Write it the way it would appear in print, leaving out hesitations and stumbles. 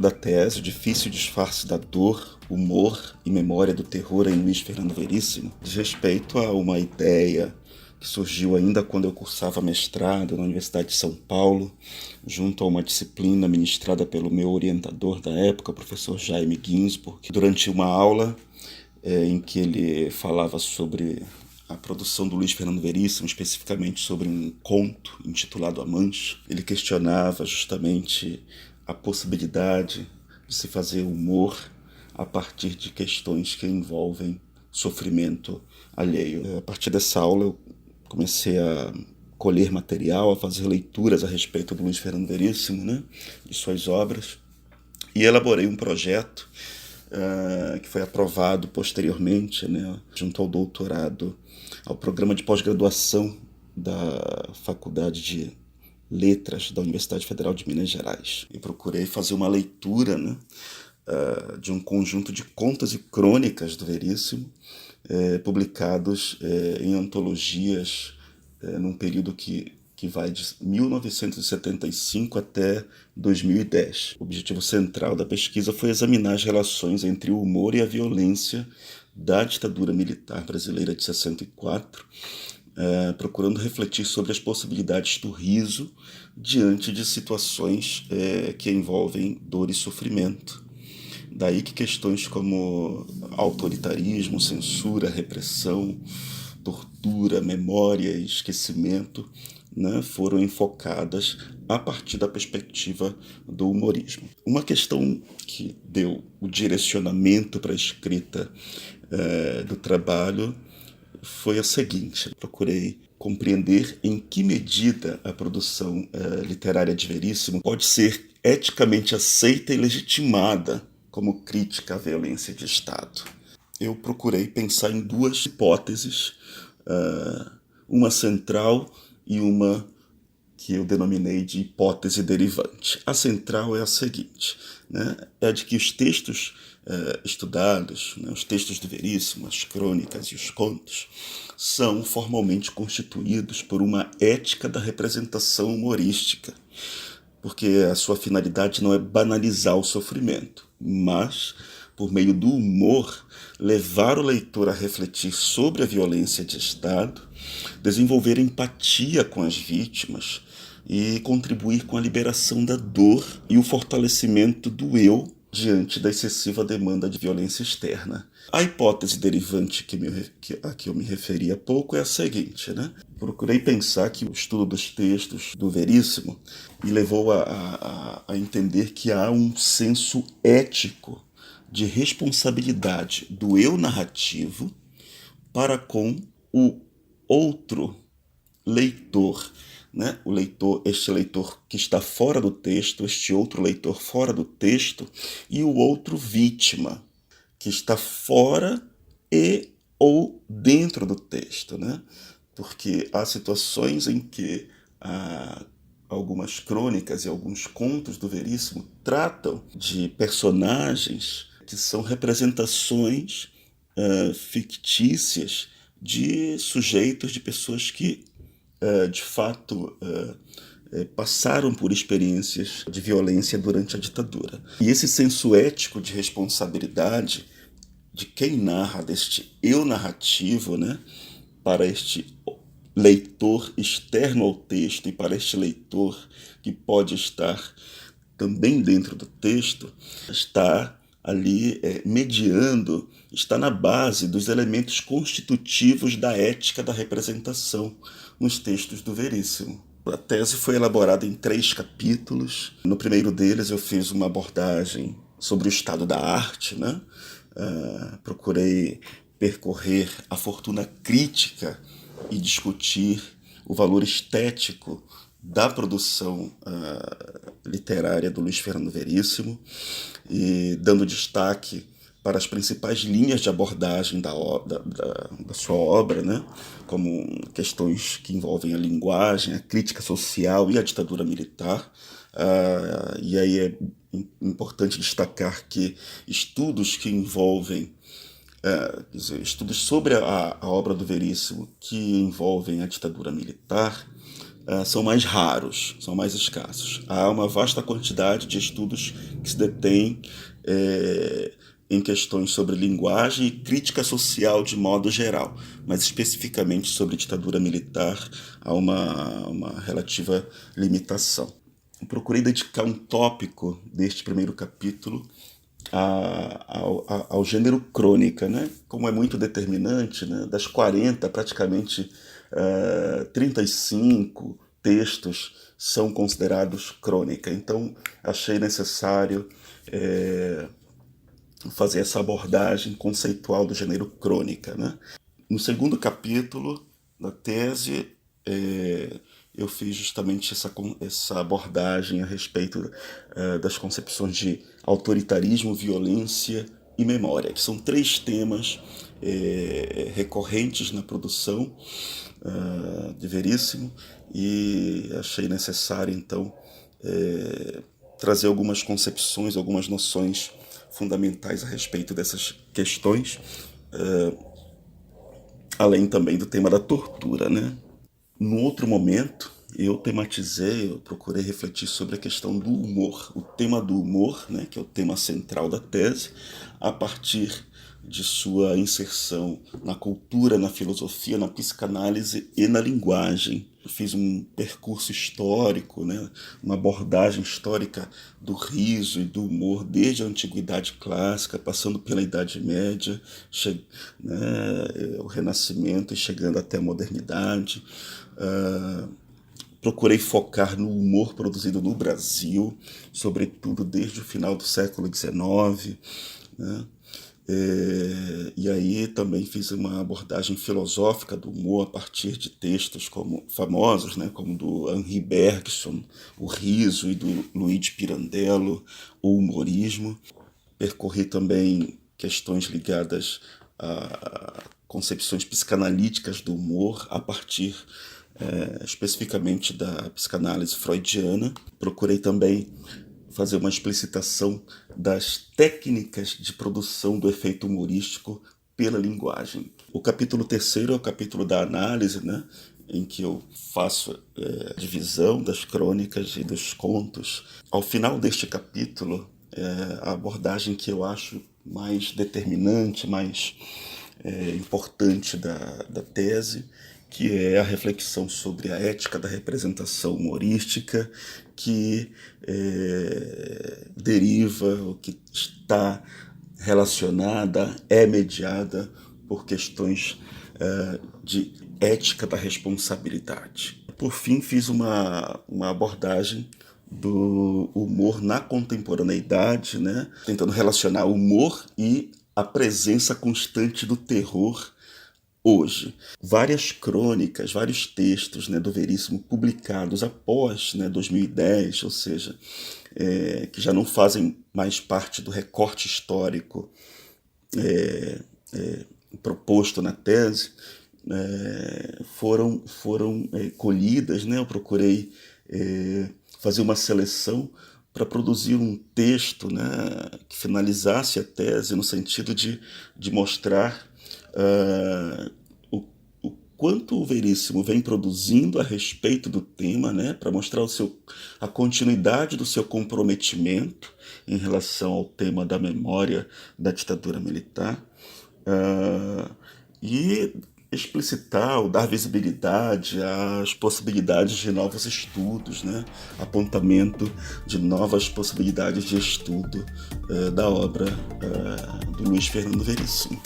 da tese Difícil Disfarce da Dor, Humor e Memória do Terror em Luiz Fernando Veríssimo, diz respeito a uma ideia que surgiu ainda quando eu cursava mestrado na Universidade de São Paulo, junto a uma disciplina ministrada pelo meu orientador da época, o professor Jaime Ginsburg, que durante uma aula em que ele falava sobre a produção do Luiz Fernando Veríssimo, especificamente sobre um conto intitulado A Mancha, ele questionava justamente a possibilidade de se fazer humor a partir de questões que envolvem sofrimento alheio. A partir dessa aula eu comecei a colher material, a fazer leituras a respeito do Luiz Fernando Veríssimo, né, de suas obras, e elaborei um projeto que foi aprovado posteriormente, né, junto ao doutorado, ao programa de pós-graduação da Faculdade de Letras da Universidade Federal de Minas Gerais. E procurei fazer uma leitura, né, de um conjunto de contos e crônicas do Veríssimo, publicados em antologias num período que vai de 1975 até 2010. O objetivo central da pesquisa foi examinar as relações entre o humor e a violência da ditadura militar brasileira de 64, procurando refletir sobre as possibilidades do riso diante de situações que envolvem dor e sofrimento. Daí que questões como autoritarismo, censura, repressão, tortura, memória e esquecimento, né, foram enfocadas a partir da perspectiva do humorismo. Uma questão que deu o direcionamento para a escrita do trabalho foi a seguinte: procurei compreender em que medida a produção literária de Veríssimo pode ser eticamente aceita e legitimada como crítica à violência de Estado. Eu procurei pensar em duas hipóteses, uma central e uma que eu denominei de hipótese derivante. A central é a seguinte, né, é a de que os textos estudados, né, os textos do Veríssimo, as crônicas e os contos, são formalmente constituídos por uma ética da representação humorística, porque a sua finalidade não é banalizar o sofrimento, mas, por meio do humor, levar o leitor a refletir sobre a violência de Estado, desenvolver empatia com as vítimas e contribuir com a liberação da dor e o fortalecimento do eu diante da excessiva demanda de violência externa. A hipótese derivante a que eu me referi há pouco é a seguinte, né? Procurei pensar que o estudo dos textos do Veríssimo me levou a entender que há um senso ético de responsabilidade do eu narrativo para com o outro leitor, né? Este leitor que está fora do texto, este outro leitor fora do texto, e o outro vítima, que está fora e ou dentro do texto, né? Porque há situações em que algumas crônicas e alguns contos do Veríssimo tratam de personagens que são representações fictícias de sujeitos, de pessoas que de fato passaram por experiências de violência durante a ditadura. E esse senso ético de responsabilidade de quem narra, deste eu narrativo, né, para este leitor externo ao texto e para este leitor que pode estar também dentro do texto, está ali mediando, está na base dos elementos constitutivos da ética da representação nos textos do Veríssimo. A tese foi elaborada em 3 capítulos. No primeiro deles eu fiz uma abordagem sobre o estado da arte, né? Procurei percorrer a fortuna crítica e discutir o valor estético da produção literária do Luiz Fernando Veríssimo, e dando destaque para as principais linhas de abordagem da sua obra, né? Como questões que envolvem a linguagem, a crítica social e a ditadura militar. E aí é importante destacar que estudos que envolvem estudos sobre a obra do Veríssimo que envolvem a ditadura militar são mais raros, são mais escassos. Há uma vasta quantidade de estudos que se detêm em questões sobre linguagem e crítica social de modo geral, mas especificamente sobre ditadura militar há uma relativa limitação. Eu procurei dedicar um tópico deste primeiro capítulo ao gênero crônica, né? Como é muito determinante, né? Das 40, praticamente 35 textos são considerados crônica. Então, achei necessário fazer essa abordagem conceitual do gênero crônica, né? No segundo capítulo da tese, eu fiz justamente essa abordagem a respeito das concepções de autoritarismo, violência e memória, que são 3 temas recorrentes na produção de Veríssimo, e achei necessário, então, trazer algumas concepções, algumas noções fundamentais a respeito dessas questões, além também do tema da tortura, né? No outro momento, eu procurei refletir sobre a questão do humor, o tema do humor, né, que é o tema central da tese, a partir de sua inserção na cultura, na filosofia, na psicanálise e na linguagem. Eu fiz um percurso histórico, né, uma abordagem histórica do riso e do humor desde a Antiguidade Clássica, passando pela Idade Média, o Renascimento e chegando até a Modernidade. Procurei focar no humor produzido no Brasil, sobretudo desde o final do século XIX, né? E aí também fiz uma abordagem filosófica do humor a partir de textos famosos, né, como do Henri Bergson, O Riso, e do Luigi Pirandello, O Humorismo. Percorri também questões ligadas a concepções psicanalíticas do humor a partir especificamente da psicanálise freudiana. Procurei também fazer uma explicitação das técnicas de produção do efeito humorístico pela linguagem. O capítulo 3º é o capítulo da análise, né, em que eu faço a divisão das crônicas e dos contos. Ao final deste capítulo, a abordagem que eu acho mais determinante, mais importante da tese, que é a reflexão sobre a ética da representação humorística, que deriva, ou que está relacionada, é mediada por questões de ética da responsabilidade. Por fim, fiz uma abordagem do humor na contemporaneidade, né? Tentando relacionar o humor e a presença constante do terror hoje. Várias crônicas, vários textos, né, do Veríssimo publicados após, né, 2010, ou seja, que já não fazem mais parte do recorte histórico proposto na tese, foram colhidas, né? Eu procurei fazer uma seleção para produzir um texto, né, que finalizasse a tese no sentido de mostrar o quanto o Veríssimo vem produzindo a respeito do tema, né, para mostrar a continuidade do seu comprometimento em relação ao tema da memória da ditadura militar, e explicitar ou dar visibilidade às possibilidades de novos estudos, né? Apontamento de novas possibilidades de estudo da obra do Luiz Fernando Veríssimo.